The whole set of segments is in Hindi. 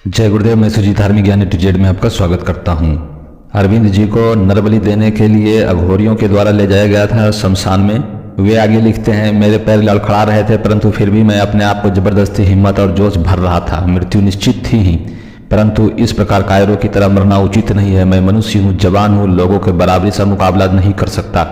जय गुरुदेव। मैं सुजीत धार्मिक ज्ञान टू जेड में आपका स्वागत करता हूँ। अरविंद जी को नरबलि देने के लिए अघोरियों के द्वारा ले जाया गया था शमशान में। वे आगे लिखते हैं, मेरे पैर लड़खड़ा रहे थे परंतु फिर भी मैं अपने आप को जबरदस्ती हिम्मत और जोश भर रहा था। मृत्यु निश्चित थी ही, परंतु इस प्रकार कायरों की तरह मरना उचित नहीं है। मैं मनुष्य हूँ, जवान हूँ, लोगों के बराबरी से मुकाबला नहीं कर सकता,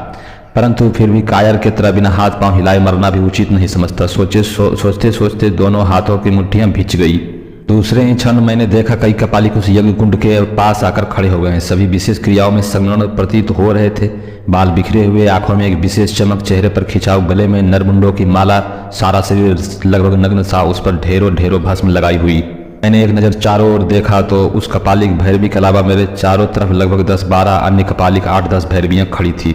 परंतु फिर भी कायर की तरह बिना हाथ पांव हिलाए मरना भी उचित नहीं समझता। सोचते सोचते दोनों हाथों की मुट्ठियां भिंच गई। दूसरे ही क्षण मैंने देखा कई कपालिक उस यज्ञ कुंड के पास आकर खड़े हो गए। सभी विशेष क्रियाओं में संलग्न प्रतीत हो रहे थे। बाल बिखरे हुए, आंखों में एक विशेष चमक, चेहरे पर खिंचाव, गले में नरमुंडों की माला, सारा शरीर लगभग नग्न सा, उस पर ढेरों ढेरों भस्म लगाई हुई। मैंने एक नज़र चारों ओर देखा तो उस कपालिक भैरवी के अलावा मेरे चारों तरफ लगभग 10-12 अन्य कपालिक 8-10 भैरवियाँ खड़ी थी।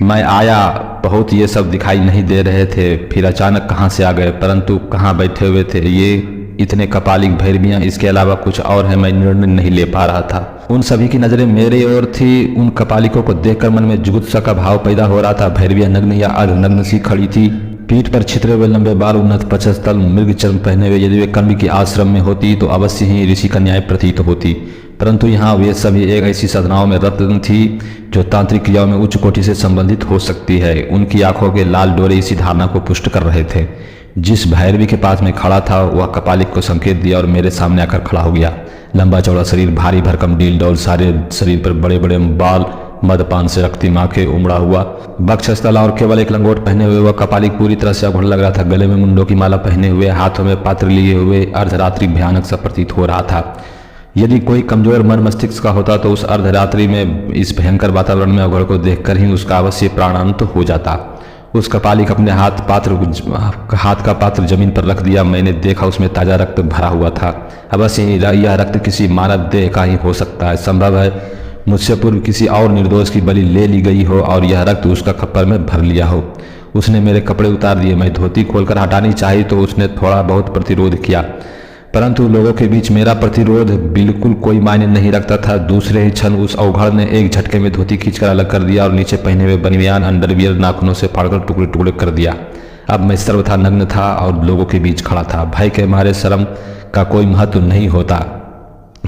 मैं आया, बहुत ये सब दिखाई नहीं दे रहे थे, फिर अचानक कहाँ से आ गए, परंतु कहाँ बैठे हुए थे ये इतने कपालिक भैरवियाँ, इसके अलावा कुछ और है, मैं निर्णय नहीं ले पा रहा था। उन सभी की नजरें मेरे ओर थी। उन कपालिकों को देखकर मन में जुगुत्सा का भाव पैदा हो रहा था। भैरवियाँ नग्न या अर्धनग्न सी खड़ी थी, पीठ पर छितरे हुए लंबे बाल, उन्नत पचस्थल, मृग चर्म पहने हुए। यदि वे कण्व की आश्रम में होती तो अवश्य ही ऋषि कन्याएं प्रतीत होती, परंतु यहाँ वे सभी एक ऐसी साधनाओं में रत थी जो तांत्रिक क्रियाओं में उच्च कोटि से संबंधित हो सकती है। उनकी आंखों के लाल डोरे इसी धारणा को पुष्ट कर रहे थे। जिस भैरवी के पास में खड़ा था वह कपालिक को संकेत दिया और मेरे सामने आकर खड़ा हो गया। लंबा चौड़ा शरीर, भारी भरकम डील डौल, सारे शरीर पर बड़े बड़े बाल, मदपान से रक्तिम आंखें, उमड़ा हुआ वक्षस्थल और केवल एक लंगोट पहने हुए वह कपालिक पूरी तरह से अघोर लग रहा था। गले में मुंडों की माला पहने हुए, हाथों में पात्र लिए हुए अर्धरात्रि भयानक सा प्रतीत हो रहा था। यदि कोई कमजोर मन मस्तिष्क का होता तो उस अर्धरात्रि में इस भयंकर वातावरण में अघोर को देखकर ही उसका अवश्य प्राणांत हो जाता। उस कपालिक अपने हाथ का पात्र जमीन पर रख दिया। मैंने देखा उसमें ताजा रक्त भरा हुआ था। अवश्य यह रक्त किसी मानव देह का ही हो सकता है। संभव है मुझसे पूर्व किसी और निर्दोष की बलि ले ली गई हो और यह रक्त उसका खप्पर में भर लिया हो। उसने मेरे कपड़े उतार दिए। मैं धोती खोलकर हटानी चाही तो उसने थोड़ा बहुत प्रतिरोध किया, परंतु लोगों के बीच मेरा प्रतिरोध बिल्कुल कोई मायने नहीं रखता था। दूसरे ही क्षण उस अवघड़ ने एक झटके में धोती खींचकर अलग कर दिया और नीचे पहने हुए बनियान अंडरवियर नाखूनों से फाड़कर टुकड़े टुकड़े कर दिया। अब मैं सर्वथा नग्न था और लोगों के बीच खड़ा था। भय के मारे शर्म का कोई महत्व नहीं होता।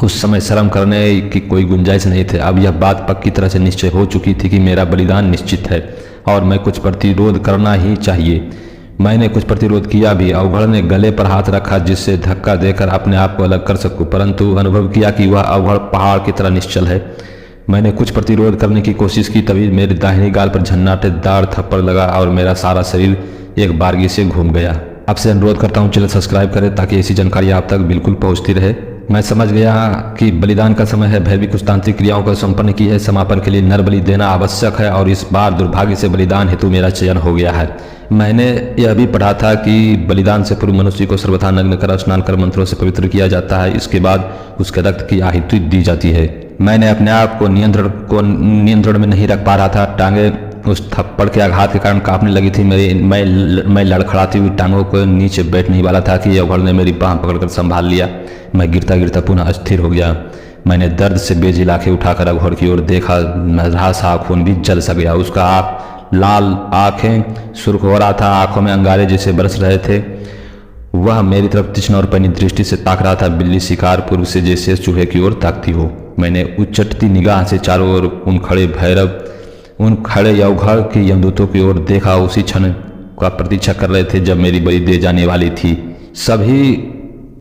उस समय शर्म करने की कोई गुंजाइश नहीं थी। अब यह बात पक्की तरह से निश्चय हो चुकी थी कि मेरा बलिदान निश्चित है और मैं कुछ प्रतिरोध करना ही चाहिए। मैंने कुछ प्रतिरोध किया भी। अवघड़ ने गले पर हाथ रखा जिससे धक्का देकर अपने आप को अलग कर सकूं, परंतु अनुभव किया कि वह अवघड़ पहाड़ की तरह निश्चल है। मैंने कुछ प्रतिरोध करने की कोशिश की, तभी मेरे दाहिने गाल पर झन्नाटेदार थप्पड़ लगा और मेरा सारा शरीर एक बारगी से घूम गया। आपसे अनुरोध करता हूँ चैनल सब्सक्राइब करें ताकि ऐसी जानकारी आप तक बिल्कुल पहुँचती रहे। मैं समझ गया कि बलिदान का समय है। भैरवी कुछ तांत्रिक क्रियाओं को संपन्न की है। समापन के लिए नर बलि देना आवश्यक है और इस बार दुर्भाग्य से बलिदान हेतु मेरा चयन हो गया है। मैंने यह भी पढ़ा था कि बलिदान से पूर्व मनुष्य को सर्वथा नग्न कर स्नान कर मंत्रों से पवित्र किया जाता है। इसके बाद उसके रक्त की आहुति दी जाती है। मैंने अपने आप को नियंत्रण में नहीं रख पा रहा था। टांगे उस थप्पड़ के आघात के कारण कांपने लगी थी। मैं लड़खड़ाती हुई टांगों को नीचे बैठ नहीं वाला था कि अवघड़ ने मेरी बांह पकड़कर संभाल लिया। मैं गिरता गिरता पुनः अस्थिर हो गया। मैंने दर्द से बेजिल आंखें उठाकर अघोर की ओर देखा। नजरा खून भी जल सा गया। उसका लाल आंखें सुर्ख हो रहा था, आंखों में अंगारे जैसे बरस रहे थे। वह मेरी तरफ तीक्ष्ण और पैनी दृष्टि से ताक रहा था, बिल्ली शिकार पूर्व से जैसे चूहे की ओर ताकती हो। मैंने उच्चटती निगाह से चारों ओर उन खड़े अवघड़ के यमदूतों की ओर देखा। उसी क्षण का प्रतीक्षा कर रहे थे जब मेरी बलि दे जाने वाली थी। सभी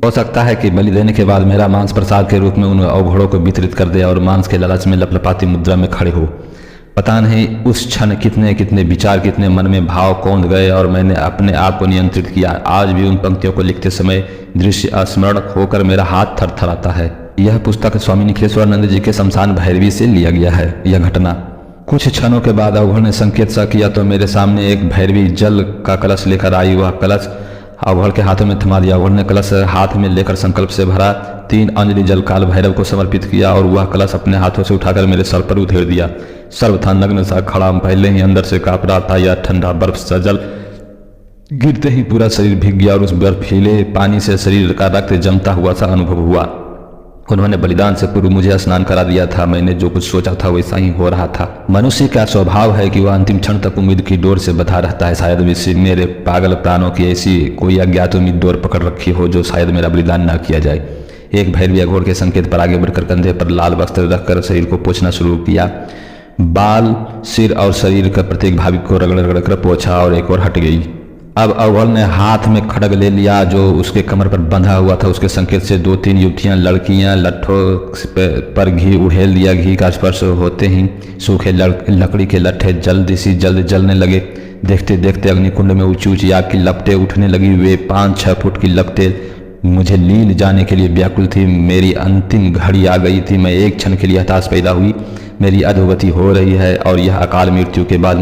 हो सकता है कि बलि देने के बाद मेरा मांस प्रसाद के रूप में उन अवघड़ों को वितरित कर दे और मांस के लालच में लपलपाती मुद्रा में खड़े हो। पता नहीं उस क्षण कितने कितने विचार, कितने मन में भाव कौंध गए और मैंने अपने आप को नियंत्रित किया। आज भी उन पंक्तियों को लिखते समय दृश्य स्मरण होकर मेरा हाथ थरथराता है। यह पुस्तक स्वामी निखिलेश्वरानंद जी के शमशान भैरवी से लिया गया है। यह घटना कुछ क्षणों के बाद अवघड़ ने संकेत सा किया तो मेरे सामने एक भैरवी जल का कलश लेकर आई। वह कलश अवघड़ के हाथों में थमा दिया। अवघड़ ने कलश हाथ में लेकर संकल्प से भरा 3 अंजलि जल काल भैरव को समर्पित किया और वह कलश अपने हाथों से उठाकर मेरे सर पर उधेड़ दिया। सर्वथा नग्न सा खड़ा, पहले ही अंदर से कांप रहा था। यह ठंडा बर्फ सा जल गिरते ही पूरा शरीर भीग गया और उस बर्फीले पानी से शरीर का रक्त जमता हुआ सा अनुभव हुआ। उन्होंने बलिदान से पूर्व मुझे स्नान करा दिया था। मैंने जो कुछ सोचा था वैसा ही हो रहा था। मनुष्य का स्वभाव है कि वह अंतिम क्षण तक उम्मीद की डोर से बंधा रहता है। शायद मेरे पागल प्राणों की ऐसी कोई अज्ञात उम्मीद डोर पकड़ रखी हो जो शायद मेरा बलिदान न किया जाए। एक भैरवी अघोर के संकेत पर आगे बढ़कर कंधे पर लाल वस्त्र रखकर शरीर को पोंछना शुरू किया। बाल, सिर और शरीर का प्रत्येक भाग को रगड़ रगड़ कर पोंछा और एक और हट गई। अब अघोर ने हाथ में खड्ग ले लिया जो उसके कमर पर बंधा हुआ था। उसके संकेत से 2-3 युवतियां लड़कियां लट्ठों पर घी उड़ेल दिया। घी का स्पर्श होते ही सूखे लकड़ी के लट्ठे जल्द जलने लगे। देखते देखते अग्निकुंड में ऊंची ऊंची आग की लपटें उठने लगी। वे 5-6 फुट की लपटें मुझे लील जाने के लिए व्याकुल थी। मेरी अंतिम घड़ी आ गई थी। मैं एक क्षण के लिए हताश पैदा हुई। मेरी अधोगति हो रही है और यह अकाल मृत्यु के बाद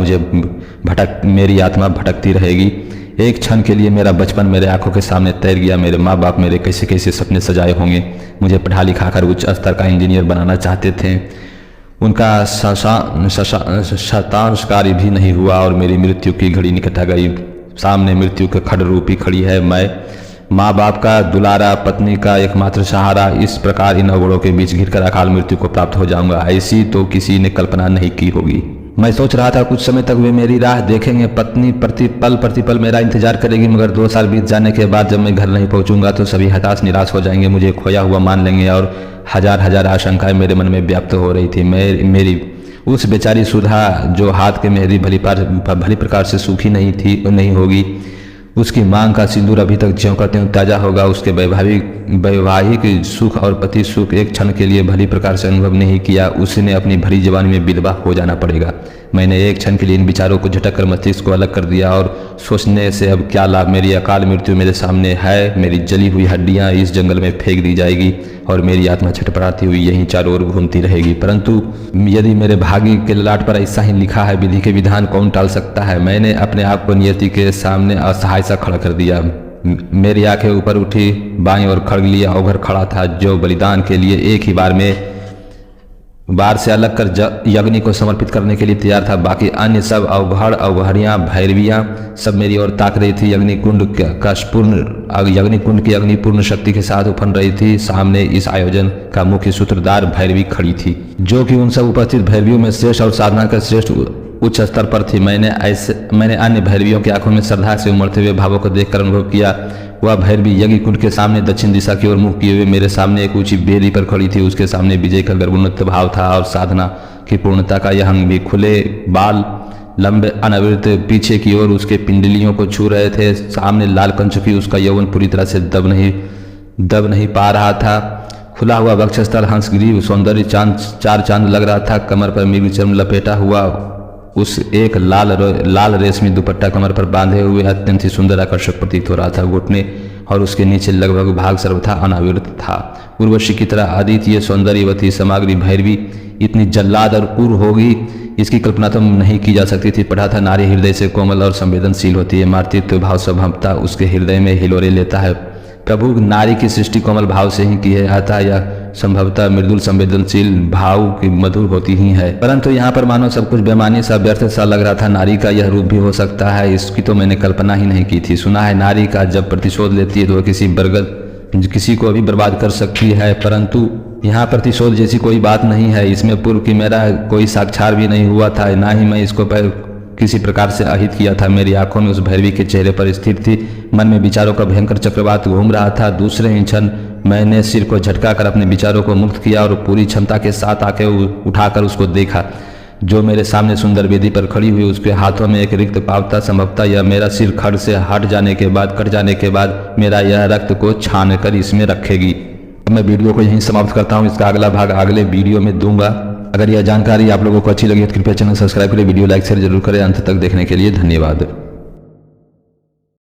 मेरी आत्मा भटकती रहेगी। एक क्षण के लिए मेरा बचपन मेरे आंखों के सामने तैर गया। मेरे माँ बाप मेरे कैसे कैसे सपने सजाए होंगे। मुझे पढ़ा लिखा कर उच्च स्तर का इंजीनियर बनाना चाहते थे। उनका शतांश कार्य भी नहीं हुआ और मेरी मृत्यु की घड़ी निकट आ गई। सामने मृत्यु के खड़ रूपी खड़ी है। मैं माँ बाप का दुलारा, पत्नी का एकमात्र सहारा। इस प्रकार इन अवगुणों के बीच घिरकर अकाल मृत्यु को प्राप्त हो जाऊंगा। ऐसी तो किसी ने कल्पना नहीं की होगी। मैं सोच रहा था कुछ समय तक वे मेरी राह देखेंगे। पत्नी प्रतिपल मेरा इंतजार करेगी, मगर 2 साल बीत जाने के बाद जब मैं घर नहीं पहुंचूंगा तो सभी हताश निराश हो जाएंगे, मुझे खोया हुआ मान लेंगे और हजार आशंकाएं मेरे मन में व्याप्त हो रही थी। मेरी उस बेचारी सुधा जो हाथ के मेहंदी भली प्रकार से सूखी नहीं होगी, उसकी मांग का सिंदूर अभी तक ज्यों का त्यों ताजा होगा। उसके वैवाहिक सुख और पति सुख एक क्षण के लिए भली प्रकार से अनुभव नहीं किया। उसने अपनी भरी जवानी में विधवा हो जाना पड़ेगा। मैंने एक क्षण के लिए इन विचारों को झटक कर मस्तिष्क को अलग कर दिया और सोचने से अब क्या लाभ। मेरी अकाल मृत्यु मेरे सामने है। मेरी जली हुई हड्डियां इस जंगल में फेंक दी जाएगी और मेरी आत्मा छटपटाती हुई यहीं चारों ओर घूमती रहेगी। परंतु यदि मेरे भाग्य के ललाट पर ऐसा ही लिखा है, विधि के विधान कौन टाल सकता है। मैंने अपने आप को नियति के सामने असहाय सा खड़ा कर दिया। मेरी आंखें ऊपर उठी। बाईं ओर खड़ग लिया अघोर खड़ा था, जो बलिदान के लिए एक ही बार से अलग कर यज्ञ को समर्पित करने के लिए तैयार था। बाकी अन्य सब अवघड़ियां, भैरवियां सब मेरी ओर ताक रही थी। यज्ञकुंड की अग्नि पूर्ण शक्ति के साथ उफन रही थी। सामने इस आयोजन का मुख्य सूत्रधार भैरवी खड़ी थी, जो कि उन सब उपस्थित भैरवियों में श्रेष्ठ और साधना का श्रेष्ठ उच्च स्तर पर थी। मैंने अन्य भैरवियों की आंखों में श्रद्धा से उमड़ते हुए भावों को देखकर अनुभव किया। वह भैरवी यज्ञ कुंड के सामने दक्षिण दिशा की ओर मुख किए हुए मेरे सामने एक ऊंची बेदी पर खड़ी थी। उसके सामने विजय का गर्वोन्नत भाव था और साधना की पूर्णता का यह अंग भी। खुले बाल, लंबे अनावृत पीछे की ओर उसके पिंडलियों को छू रहे थे। सामने लाल कंचुकी उसका यौवन पूरी तरह से दब नहीं पा रहा था। खुला हुआ वक्षस्थल, हंसग्रीव सौंदर्य चार चांद लग रहा था। कमर पर मृग चर्म लपेटा हुआ उस एक लाल रेशमी दुपट्टा कमर पर बांधे हुए अत्यंत ही सुंदर आकर्षक प्रतीत हो रहा था। घुटने और उसके नीचे लगभग भाग सर्वथा अनावृत था। उर्वशी की तरह अद्वितीय सौंदर्यवती सामग्री भैरवी इतनी जल्लाद और क्रूर होगी, इसकी कल्पना तो नहीं की जा सकती थी। पढ़ा था नारी हृदय से कोमल और संवेदनशील होती है। मातृत्व भाव स्वभावतः उसके हृदय में हिलोरे लेता है। प्रभु नारी की सृष्टि कोमल भाव से ही की है, अतः यह संभवतः मृदुल संवेदनशील भाव की मधुर होती ही है। परंतु यहाँ पर मानो सब कुछ बेमानी सा व्यर्थ सा लग रहा था। नारी का यह रूप भी हो सकता है, इसकी तो मैंने कल्पना ही नहीं की थी। सुना है नारी का जब प्रतिशोध लेती है तो वह किसी को भी बर्बाद कर सकती है, परंतु यहाँ प्रतिशोध जैसी कोई बात नहीं है। इसमें पूर्व की मेरा कोई साक्षात भी नहीं हुआ था, ना ही मैं इसको किसी प्रकार से अहित किया था। मेरी आंखों में उस भैरवी के चेहरे पर स्थिर थी। मन में विचारों का भयंकर चक्रवात घूम रहा था। दूसरे ही क्षण मैंने सिर को झटका कर अपने विचारों को मुक्त किया और पूरी क्षमता के साथ आके उठाकर उसको देखा, जो मेरे सामने सुंदर वेदी पर खड़ी हुई। उसके हाथों में एक रिक्त पावता। संभवतः यह मेरा सिर खड़ से कट जाने के बाद मेरा यह रक्त को छान कर इसमें रखेगी। अब मैं वीडियो को यहीं समाप्त करता हूँ। इसका अगला भाग अगले वीडियो में दूंगा। अगर यह जानकारी आप लोगों को अच्छी लगी तो कृपया चैनल सब्सक्राइब करें, वीडियो लाइक शेयर जरूर करें। अंत तक देखने के लिए धन्यवाद।